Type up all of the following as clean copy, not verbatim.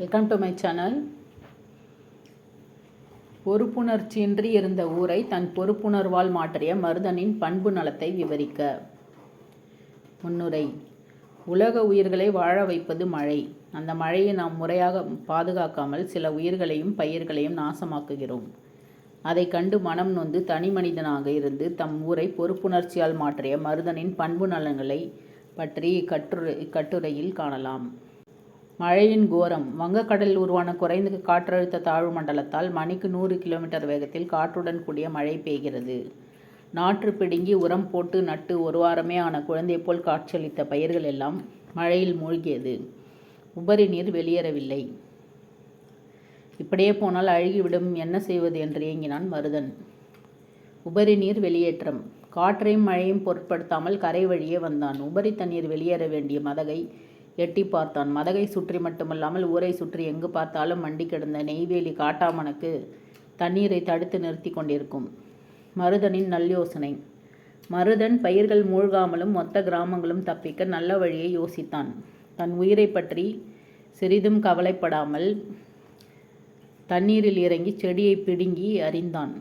Welcome to my channel. பொறுப்புணர்ச்சியின்றி இருந்த ஊரை தன் பொறுப்புணர்வால் மாற்றிய மருதனின் பண்பு நலத்தை விவரிக்க. முன்னுரை. உலக உயிர்களை வாழ வைப்பது மழை. அந்த மழையை நாம் முறையாக பாதுகாக்காமல் சில உயிர்களையும் பயிர்களையும் நாசமாக்குகிறோம். அதை கண்டு மனம் நொந்து தனி மனிதனாக இருந்து தம் ஊரை பொறுப்புணர்ச்சியால் மாற்றிய மருதனின் பண்பு நலங்களை பற்றி இக்கட்டுரையில் காணலாம். மழையின் கோரம். வங்கக்கடலில் உருவான குறைந்த காற்றழுத்த தாழ்வு மண்டலத்தால் மணிக்கு 100 கிலோமீட்டர் வேகத்தில் காற்றுடன் கூடிய மழை பெய்கிறது. நாற்று பிடுங்கி உரம் போட்டு நட்டு ஒரு வாரமே ஆன குழந்தை போல் காட்சியளித்த பயிர்கள் எல்லாம் மழையில் மூழ்கியது. உபரி நீர் வெளியேறவில்லை. இப்படியே போனால் அழுகிவிடும், என்ன செய்வது என்று ஏங்கினான் மருதன். உபரி நீர் வெளியேற்றம். காற்றையும் மழையும் பொருட்படுத்தாமல் கரை வழியே வந்தான். உபரி தண்ணீர் வெளியேற வேண்டிய மதகை எட்டி பார்த்தான். மதகை சுற்றி மட்டுமல்லாமல் ஊரை சுற்றி எங்கு பார்த்தாலும் மண்டி கிடந்த நெய்வேலி காட்டாமனுக்கு தண்ணீரை தடுத்து நிறுத்தி கொண்டிருக்கும். மருதனின் நல்யோசனை. மருதன் பயிர்கள் மூழ்காமலும் மொத்த கிராமங்களும் தப்பிக்க நல்ல வழியை யோசித்தான். தன் உயிரை பற்றி சிறிதும் கவலைப்படாமல் தண்ணீரில் இறங்கி செடியை பிடுங்கி அறிந்தான்.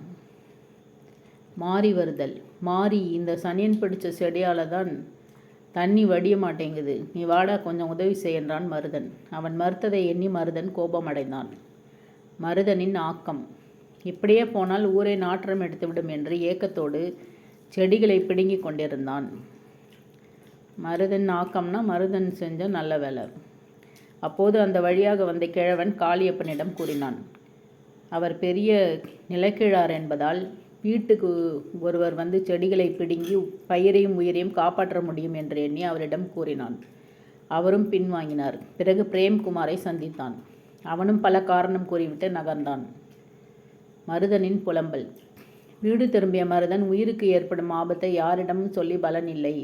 மாறி வருதல். மாறி, இந்த சனியன் பிடிச்ச செடியால் தான் தண்ணி வடிய மாட்டேங்குது, நீ வாடா கொஞ்சம் உதவி செய்யன்றான் மருதன். அவன் மறுத்ததை எண்ணி மருதன் கோபமடைந்தான். மருதனின் ஆக்கம். இப்படியே போனால் ஊரை நாற்றம் எடுத்துவிடும் என்று ஏக்கத்தோடு செடிகளை பிடுங்கி கொண்டிருந்தான். மருதன் ஆக்கம்னா மருதன் செஞ்ச நல்ல வேலை. அப்போது அந்த வழியாக வந்த கிழவன் காளியப்பனிடம் கூறினான். அவர் பெரிய நிலக்கிழார் என்பதால் வீட்டுக்கு ஒருவர் வந்து செடிகளை பிடுங்கி பயிரையும் உயிரையும் காப்பாற்ற முடியும் என்று எண்ணி அவரிடம் கூறினான். அவரும் பின்வாங்கினார். பிறகு பிரேம்குமாரை சந்தித்தான். அவனும் பல காரணம் கூறிவிட்டு நகர்ந்தான். மருதனின் புலம்பல். வீடு திரும்பிய மருதன் உயிருக்கு ஏற்படும் ஆபத்தை யாரிடமும் சொல்லி பலன் இல்லை.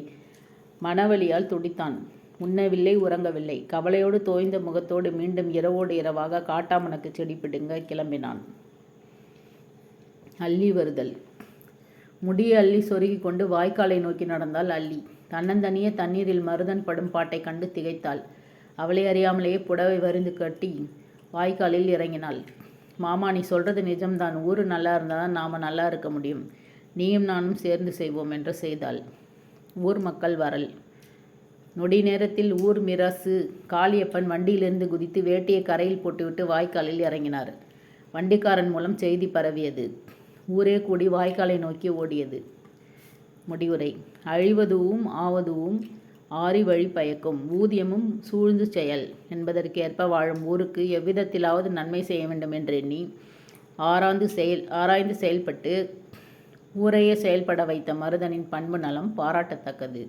மனவலியால் துடித்தான். உண்ணவில்லை, உறங்கவில்லை. கவலையோடு தோய்ந்த முகத்தோடு மீண்டும் இரவோடு இரவாக காட்டாமனுக்கு செடி பிடுங்க கிளம்பினான். அள்ளி வருதல். முடியை அள்ளி சொருகி கொண்டு வாய்க்காலை நோக்கி நடந்தாள் அள்ளி. தன்னந்தனியே தண்ணீரில் மருதன் படும் பாட்டை கண்டு திகைத்தாள். அவளை அறியாமலேயே புடவை வரிந்து கட்டி வாய்க்காலில் இறங்கினாள். மாமா, நீ சொல்கிறது நிஜம்தான். ஊர் நல்லா இருந்தால் தான் நாம் நல்லா இருக்க முடியும். நீயும் நானும் சேர்ந்து செய்வோம் என்று செய்தாள். ஊர் மக்கள் வரல். நொடி நேரத்தில் ஊர் மிராசு காளியப்பன் வண்டியிலிருந்து குதித்து வேட்டியை கரையில் போட்டுவிட்டு வாய்க்காலில் இறங்கினார். வண்டிக்காரன் மூலம் செய்தி பரவியது. ஊரே கூடி வாய்க்காலை நோக்கி ஓடியது. முடிவுரை. அழிவதுவும் ஆவதுவும் ஆறி வழி பயக்கும், ஊதியமும் சூழ்ந்து செயல் என்பதற்கேற்ப வாழும் ஊருக்கு எவ்விதத்திலாவது நன்மை செய்ய வேண்டும் என்றெண்ணி ஆராய்ந்து செயல்பட்டு ஊரையே செயல்பட வைத்த மருதனின் பண்பு நலம் பாராட்டத்தக்கது.